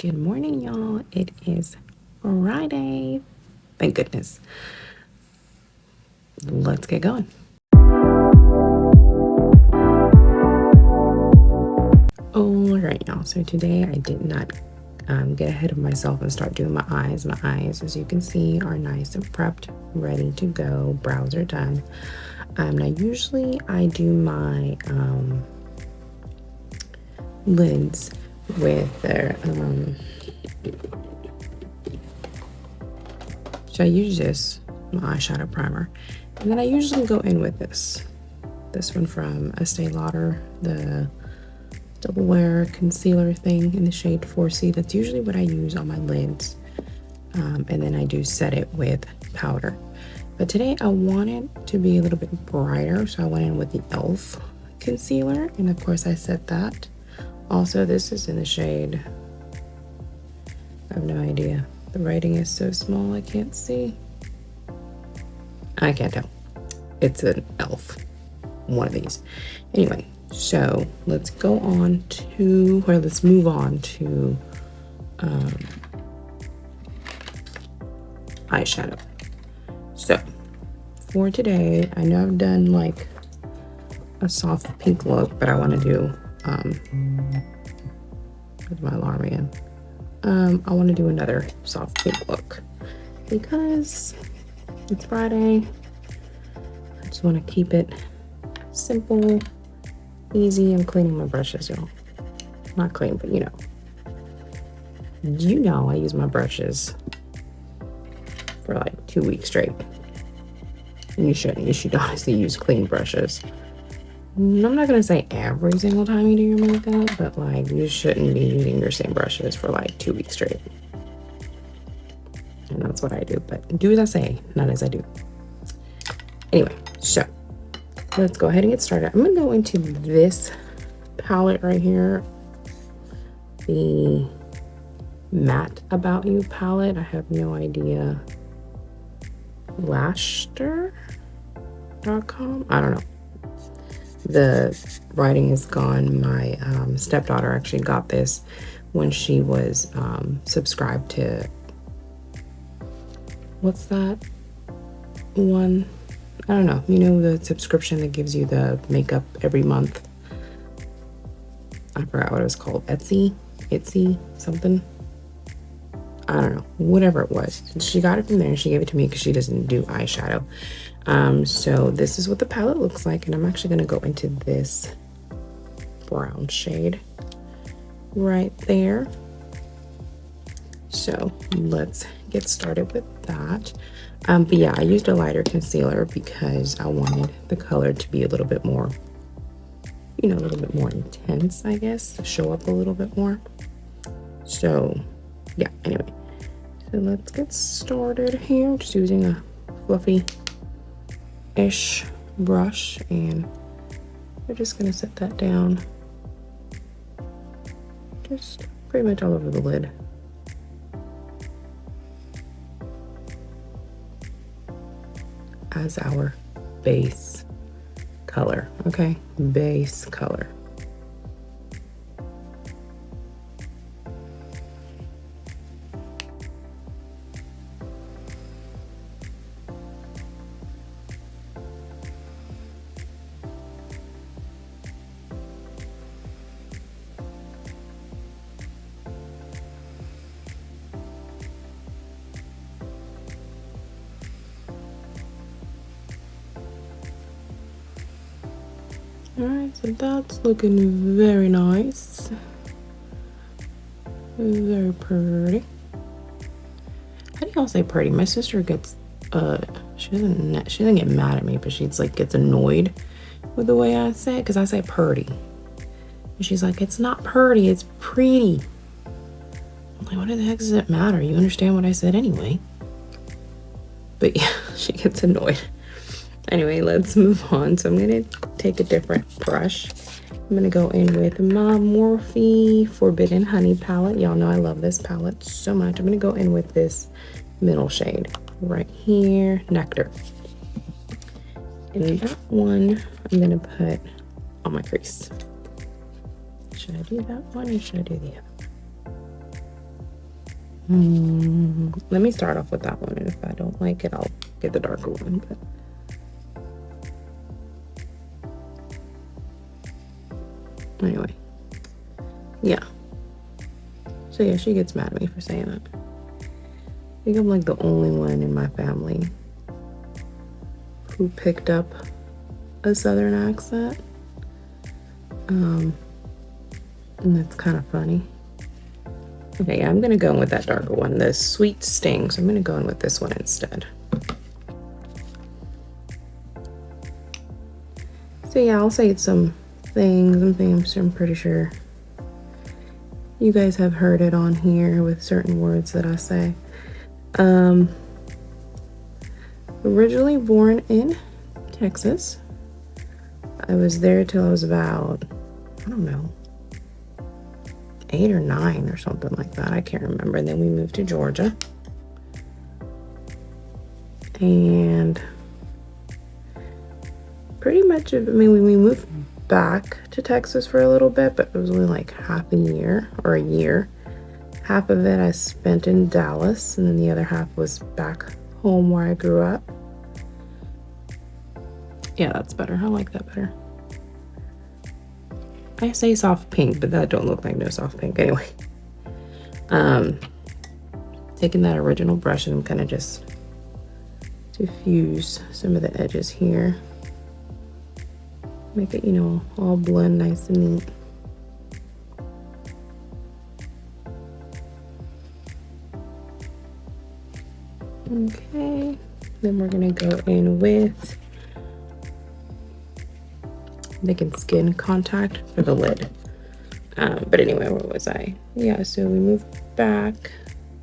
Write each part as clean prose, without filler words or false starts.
Good morning, y'all. It is Friday. Thank goodness. Let's get going. All right, y'all. So today I did not get ahead of myself and start doing my eyes. My eyes, as you can see, are nice and prepped, ready to go. Brows are done. Now, usually I do my lids with their so I use this, my eyeshadow primer, and then I usually go in with this one from Estee Lauder, the double wear concealer thing in the shade 4C. That's usually what I use on my lids, and then I do set it with powder. But today I want it to be a little bit brighter, so I went in with the e.l.f. concealer, and of course I set that. Also, this is in the shade, I have no idea. The writing is so small I can't see. I can't tell. It's an e.l.f. one of these. Anyway, so let's go on to, or let's move on to eyeshadow. So for today, I know I've done like a soft pink look, but I want to do with my alarm again. I want to do another soft pink look because it's Friday. I just want to keep it simple, easy. I'm cleaning my brushes, y'all. Not clean, but you know I use my brushes for like 2 weeks straight. And you shouldn't. You should honestly use clean brushes. I'm not gonna say every single time you do your makeup, but like you shouldn't be using your same brushes for like 2 weeks straight. And that's what I do, but do as I say, not as I do. Anyway, so let's go ahead and get started. I'm gonna go into this palette right here, the Matte About You palette. I have no idea. Lashter.com? I don't know. The writing is gone. My stepdaughter actually got this when she was subscribed to, what's that one? I don't know. You know, the subscription that gives you the makeup every month. I forgot what it was called. Etsy, something. I don't know. Whatever it was. She got it from there. She gave it to me because she doesn't do eyeshadow. So this is what the palette looks like, and I'm actually going to go into this brown shade right there. So let's get started with that. But yeah, I used a lighter concealer because I wanted the color to be a little bit more, a little bit more intense, I guess, to show up a little bit more. So yeah, anyway, so let's get started here. Just using a fluffy-ish brush, and we're just gonna set that down just pretty much all over the lid. As our base color, okay? Base color. All right, so that's looking very nice. Very pretty. How do y'all say pretty? My sister gets, she doesn't get mad at me, but she's like gets annoyed with the way I say it, because I say pretty. And she's like, it's not pretty, it's pretty. I'm like, what the heck does it matter? You understand what I said anyway. But yeah, she gets annoyed. Anyway, let's move on. So I'm gonna take a different brush. I'm gonna go in with my Morphe Forbidden Honey palette. Y'all know I love this palette so much. I'm gonna go in with this middle shade right here, Nectar. And that one I'm gonna put on my crease. Should I do that one or should I do the other? Let me start off with that one, and if I don't like it, I'll get the darker one. But anyway, yeah. So yeah, she gets mad at me for saying that. I think I'm like the only one in my family who picked up a Southern accent. And that's kind of funny. Okay, yeah, I'm gonna go in with that darker one, the Sweet Sting. So I'm gonna go in with this one instead. So yeah, I'll say some things. I'm pretty sure you guys have heard it on here with certain words that I say. Originally born in Texas. I was there till I was about, I don't know, 8 or 9 or something like that. I can't remember. And then we moved to Georgia. And pretty much, I mean, we moved back to Texas for a little bit, but it was only like half a year or a year. Half of it I spent in Dallas, and then the other half was back home where I grew up. Yeah, that's better. I like that better. I say soft pink, but that don't look like no soft pink anyway. Taking that original brush and I'm kind of just diffuse some of the edges here. Make it, you know, all blend nice and neat. Okay, then we're gonna go in with making skin contact for the lid. But anyway, where was I? Yeah, so we moved back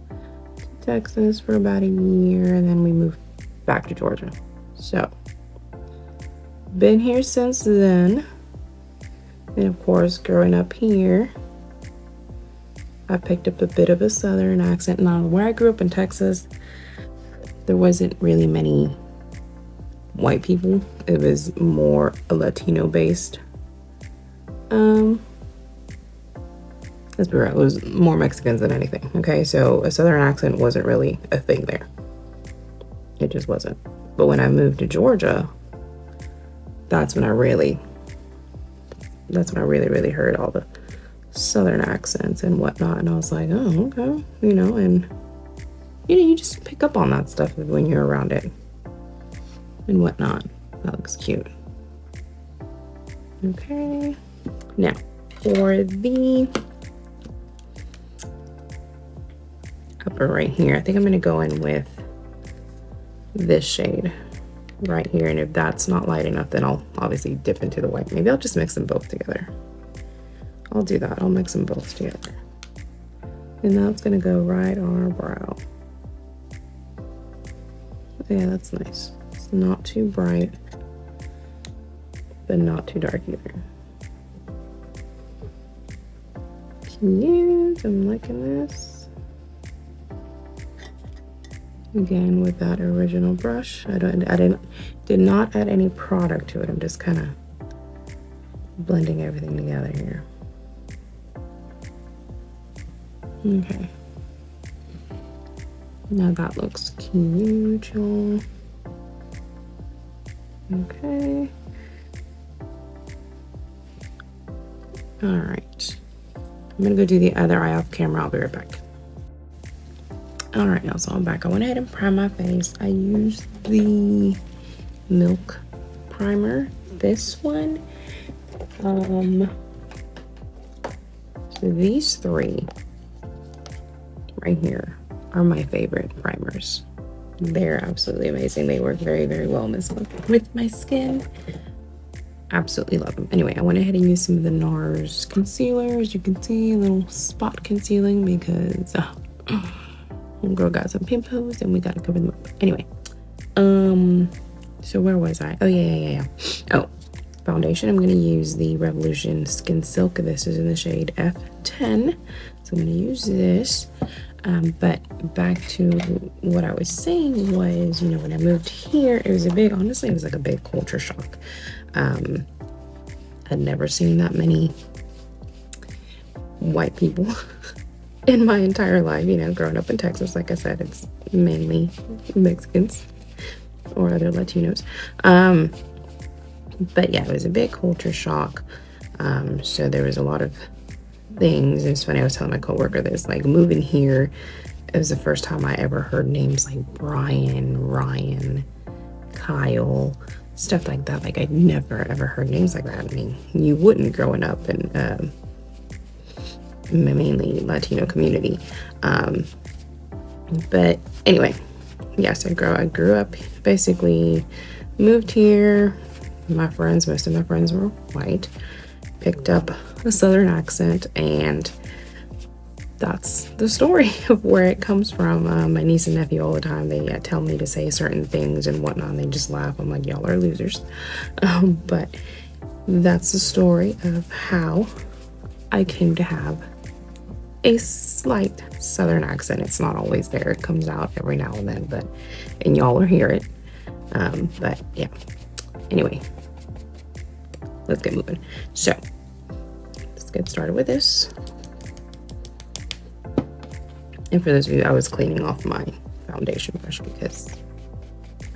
to Texas for about a year, and then we moved back to Georgia. So, been here since then. And of course, growing up here, I picked up a bit of a Southern accent. Now, where I grew up in Texas, there wasn't really many white people. It was more a Latino based. Let's be real, it was more Mexicans than anything. Okay, so a Southern accent wasn't really a thing there. It just wasn't. But when I moved to Georgia, that's when I really heard all the Southern accents and whatnot. And I was like, oh, okay, you know, and you just pick up on that stuff when you're around it and whatnot. That looks cute. Okay, now for the upper right here, I think I'm going to go in with this shade right here, and if that's not light enough, then I'll obviously dip into the white. Maybe I'll just mix them both together. I'll do that. I'll mix them both together, and that's going to go right on our brow. Yeah, that's nice. It's not too bright, but not too dark either. Cute. I'm liking this. Again, with that original brush, I did not add any product to it. I'm just kind of blending everything together here. Okay. Now that looks cute, y'all. Okay. All right. I'm gonna go do the other eye off camera. I'll be right back. All right, now, so I'm back. I went ahead and primed my face. I used the Milk primer, this one. So these three right here are my favorite primers. They're absolutely amazing. They work very, very well with my skin. Absolutely love them. Anyway, I went ahead and used some of the NARS concealer. As you can see, a little spot concealing because girl got some pimples and we gotta cover them up. Anyway, so where was I? Oh yeah. Oh, foundation. I'm gonna use the Revolution Skin Silk. This is in the shade F10. So I'm gonna use this. But back to what I was saying was, you know, when I moved here, it was honestly, it was like a big culture shock. I'd never seen that many white people in my entire life. You know, growing up in Texas, like I said, it's mainly Mexicans or other Latinos. But yeah, it was a big culture shock. So there was a lot of things. It's funny, I was telling my coworker this, like moving here, it was the first time I ever heard names like Brian, Ryan, Kyle, stuff like that. Like I'd never ever heard names like that. I mean, you wouldn't growing up in mainly Latino community. But anyway, yes, I grew up, basically moved here. Most of my friends were white, picked up a southern accent, and that's the story of where it comes from. My niece and nephew all the time, they tell me to say certain things and whatnot, and they just laugh. I'm like, y'all are losers. But that's the story of how I came to have a slight southern accent. It's not always there. It comes out every now and then, and y'all will hear it. But yeah, anyway, let's get moving. So let's get started with this. And for those of you, I was cleaning off my foundation brush because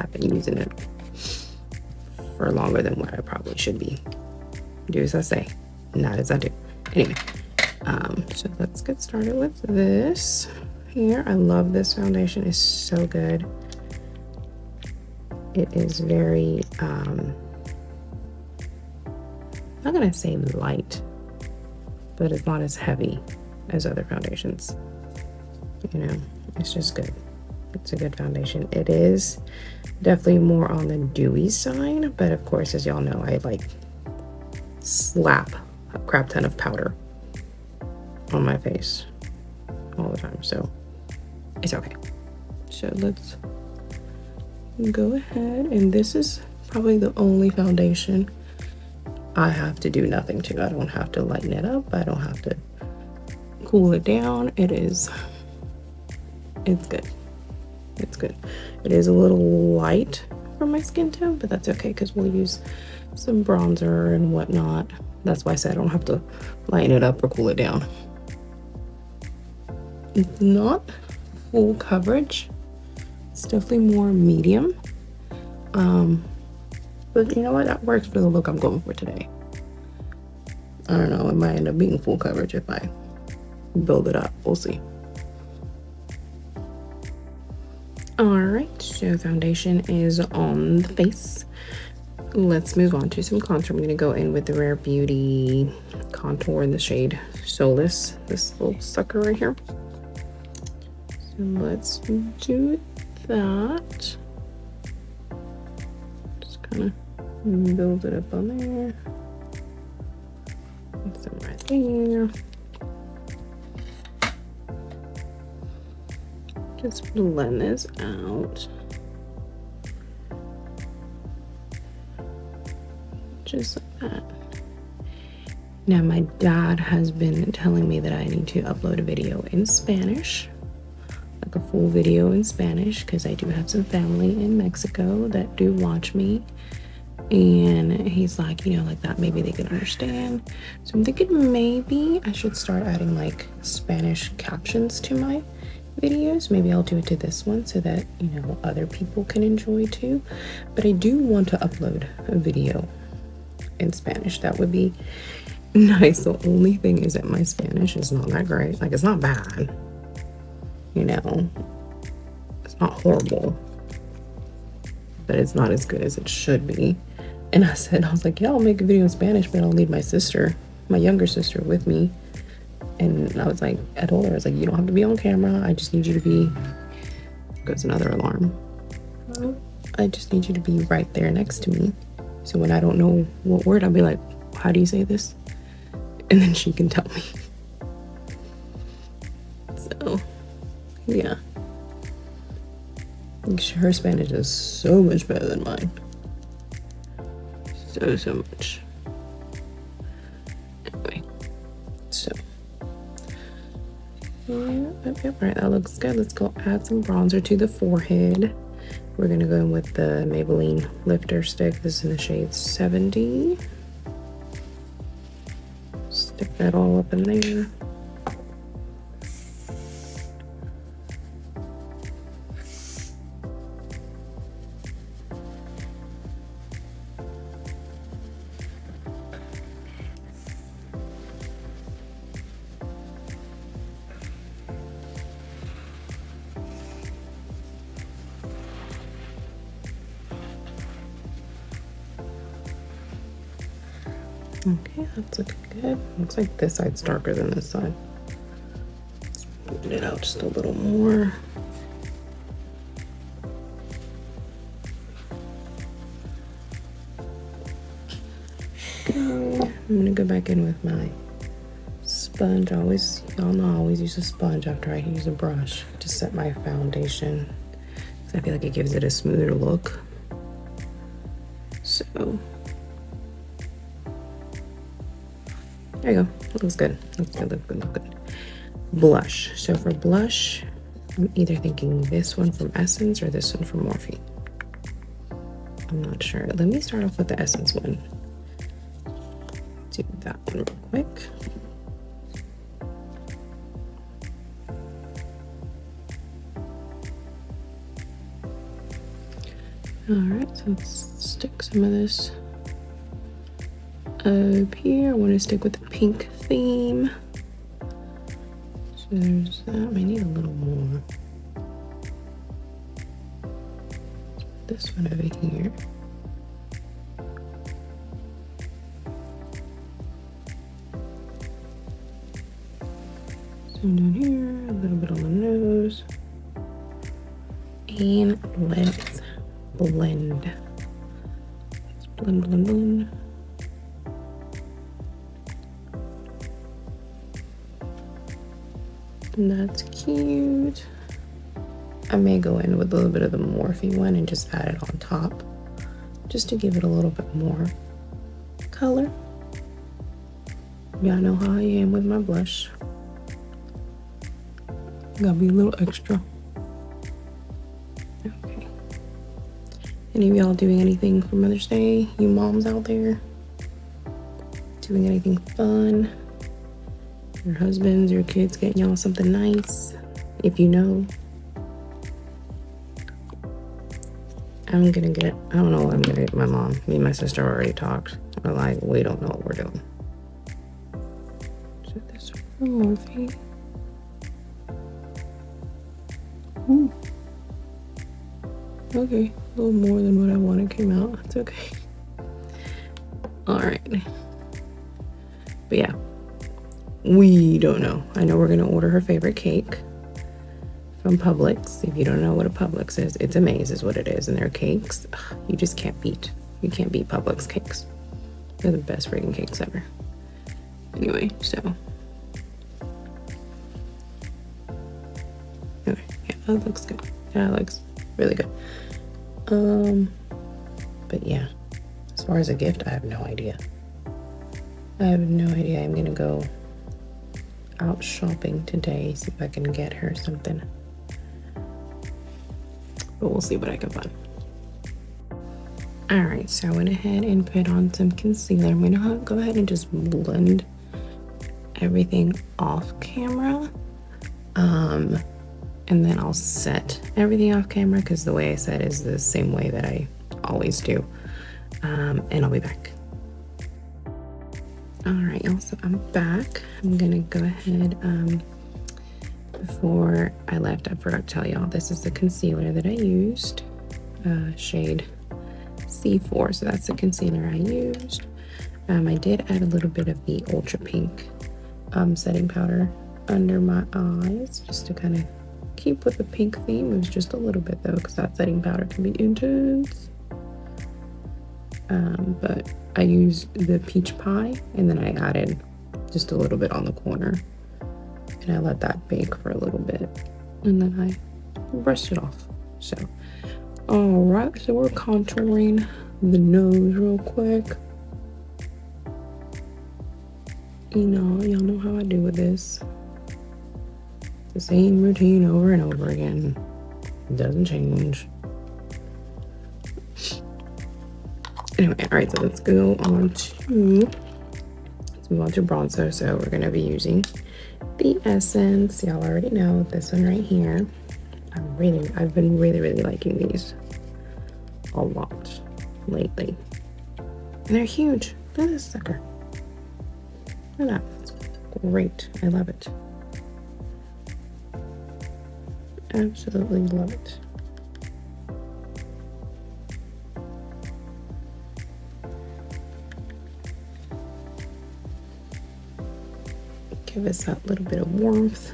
I've been using it for longer than what I probably should be. Do as I say, not as I do. Anyway, so let's get started with this here. I love this foundation. It's so good. It is very, I'm not gonna say light, but it's not as heavy as other foundations. You know, it's just good. It's a good foundation. It is definitely more on the dewy side, but of course, as y'all know, I like slap a crap ton of powder on my face all the time, so it's okay. So let's go ahead, and this is probably the only foundation I have to do nothing to. I don't have to lighten it up. I don't have to cool it down. It's good. It's good. It is a little light for my skin tone, but that's okay because we'll use some bronzer and whatnot. That's why I said I don't have to lighten it up or cool it down. It's not full coverage. It's definitely more medium. But you know what? That works for the look I'm going for today. I don't know. It might end up being full coverage if I build it up. We'll see. Alright, so foundation is on the face. Let's move on to some contour. I'm going to go in with the Rare Beauty contour in the shade Solace, this little sucker right here. So let's do that. Just kind of build it up on there. And some right there. Just blend this out. Just like that. Now my dad has been telling me that I need to upload a video in Spanish, like a full video in Spanish, because I do have some family in Mexico that do watch me. And he's like, you know, like that, maybe they can understand. So I'm thinking maybe I should start adding like Spanish captions to my videos. Maybe I'll do it to this one so that, you know, other people can enjoy too. But I do want to upload a video in Spanish. That would be nice. The only thing is that my Spanish is not that great. Like, it's not bad, you know, it's not horrible, but it's not as good as it should be. And I was like, yeah, I'll make a video in Spanish, but I'll need my sister, my younger sister, with me. And I was like, I told her, I was like, you don't have to be on camera. I just need you to be, goes another alarm. I just need you to be right there next to me. So when I don't know what word, I'll be like, how do you say this? And then she can tell me. So, yeah. Her Spanish is so much better than mine. So much. Anyway, so. Yep, right, that looks good. Let's go add some bronzer to the forehead. We're gonna go in with the Maybelline Lifter Stick. This is in the shade 70. Stick that all up in there. Okay, that's looking good. Looks like this side's darker than this side. Let's smooth it out just a little more. Okay, I'm gonna go back in with my sponge. Y'all know I always use a sponge after I use a brush to set my foundation. So I feel like it gives it a smoother look. So there you go. It looks good. Looks good, look good, look good. Blush. So for blush, I'm either thinking this one from Essence or this one from Morphe. I'm not sure. Let me start off with the Essence one. Do that one real quick. All right, so let's stick some of this up here. I want to stick with the pink theme. So there's that. I need a little more. This one over here. Some down here, a little bit on the nose. And let's blend. Let's blend, blend, blend. And that's cute. I may go in with a little bit of the Morphe one and just add it on top, just to give it a little bit more color. Y'all know how I am with my blush. Gotta be a little extra. Okay. Any of y'all doing anything for Mother's Day? You moms out there? Doing anything fun? Your husbands, your kids getting y'all something nice? If you know. I don't know what I'm gonna get my mom. Me and my sister already talked. We're like, we don't know what we're doing. So this for Morphe. Ooh. Okay, a little more than what I wanted came out. It's okay. All right. But yeah, we don't know. I know we're gonna order her favorite cake from Publix. If you don't know what a Publix is, it's a maze is what it is. And their cakes, you just can't beat. You can't beat Publix cakes. They're the best freaking cakes ever. Anyway, so. Okay, yeah, that looks good. That looks really good. But yeah, as far as a gift, I have no idea. I have no idea. I'm gonna go out shopping today, see if I can get her something. But we'll see what I can find. All right, so I went ahead and put on some concealer. I'm gonna go ahead and just blend everything off camera. And then I'll set everything off camera because the way I set is the same way that I always do. And I'll be back. All right, y'all, so I'm back. I'm gonna go ahead, before I left, I forgot to tell y'all, this is the concealer that I used, shade C4, so that's the concealer I used. I did add a little bit of the Ultra Pink setting powder under my eyes, just to kind of keep with the pink theme. It was just a little bit though, because that setting powder can be intense. But I used the peach pie, and then I added just a little bit on the corner, and I let that bake for a little bit, and then I brushed it off. So, all right, so we're contouring the nose real quick. Y'all know how I do with this. The same routine over and over again. It doesn't change. Anyway, all right, so let's move on to bronzer. So we're gonna be using the Essence. Y'all already know this one right here. I've been really liking these a lot lately. And they're huge. Look at this sucker. Look at that. It's great. I love it. Absolutely love it. give us that little bit of warmth.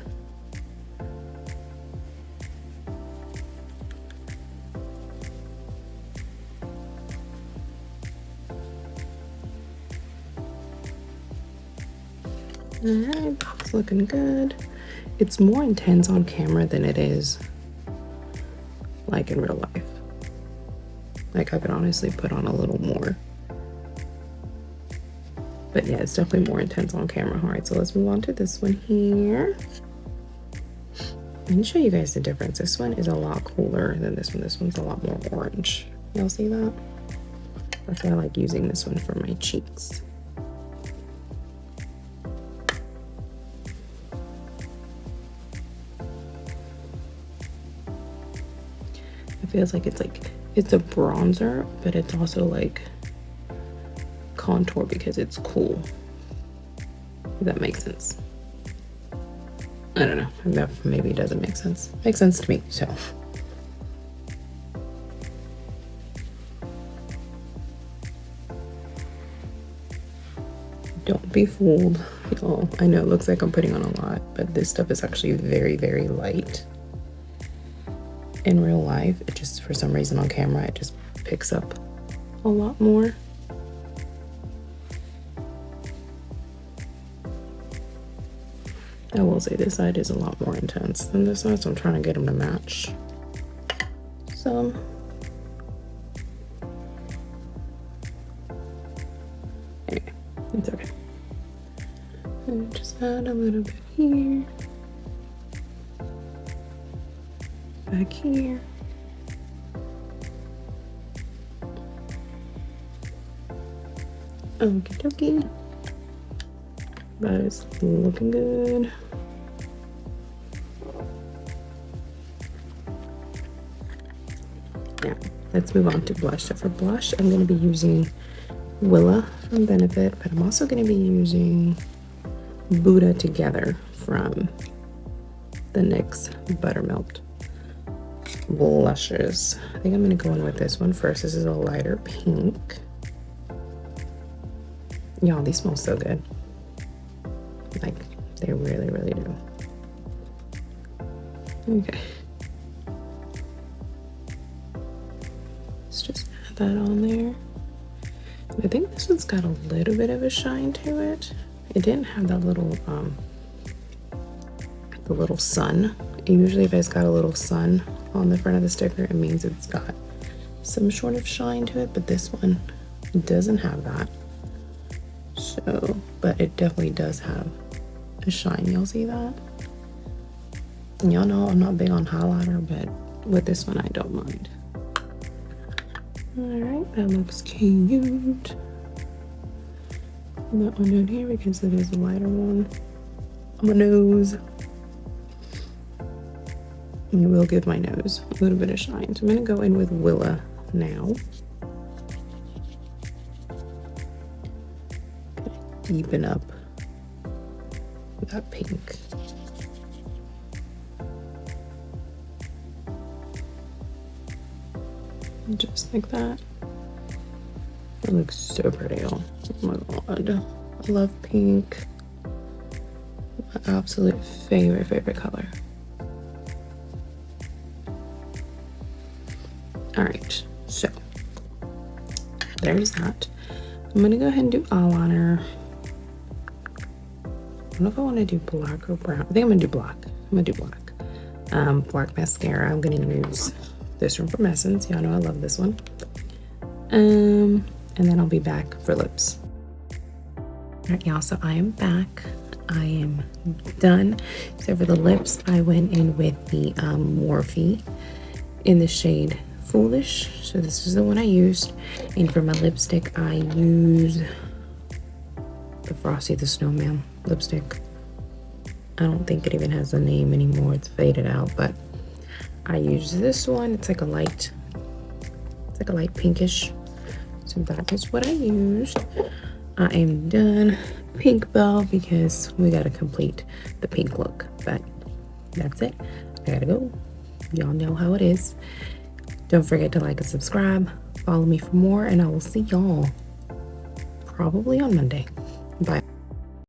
All right, it's looking good. It's more intense on camera than it is like in real life. Like I could honestly put on a little more. But yeah, it's definitely more intense on camera. All right, so let's move on to this one here. Let me show you guys the difference. This one is a lot cooler than this one. This one's a lot more orange. Y'all see that? That's why I like using this one for my cheeks. It feels like it's a bronzer, but it's also like contour because it's cool. If that makes sense. I don't know. That maybe it doesn't make sense. Makes sense to me, so. Don't be fooled, y'all. I know it looks like I'm putting on a lot, but this stuff is actually very, very light. In real life, it just, for some reason on camera, it just picks up a lot more. I will say this side is a lot more intense than this side, so I'm trying to get them to match some. Anyway, it's okay. And just add a little bit here. Back here. Okie dokie. That is looking good. Now, let's move on to blush. So for blush, I'm going to be using Willa from Benefit, but I'm also going to be using Buddha Together from the NYX Buttermilk blushes. I think I'm going to go in with this one first. This is a lighter pink. Y'all, these smell so good. Like, they really, really do. Okay. Let's just add that on there. I think this one's got a little bit of a shine to it. It didn't have that little, the little sun. Usually if it's got a little sun on the front of the sticker, it means it's got some sort of shine to it, but this one doesn't have that. So, but it definitely does have a shine. Y'all see that? Y'all know I'm not big on highlighter, but with this one I don't mind. Alright, that looks cute. Put that one down here because it is a lighter one on my nose. And it will give my nose a little bit of shine. So I'm going to go in with Willa now. Deepen up that pink. Just like that. It looks so pretty. Oh my god. I love pink. My absolute favorite color. Alright, so there's that. I'm gonna go ahead and do eyeliner. I don't know if I want to do black or brown. I think I'm gonna do black. I'm gonna do black. Black mascara. I'm gonna use this one from Essence. Y'all know I love this one. And then I'll be back for lips. Alright, y'all. So I am back. I am done. So for the lips, I went in with the Morphe in the shade Foolish. So this is the one I used. And for my lipstick, I use the Frosty the Snowman lipstick. I don't think it even has a name anymore. It's faded out, but I use this one. It's like a light pinkish. So that is what I used. I am done. Pink bow because we gotta complete the pink look. But that's it. I gotta go. Y'all know how it is. Don't forget to like and subscribe. Follow me for more, and I will see y'all probably on Monday.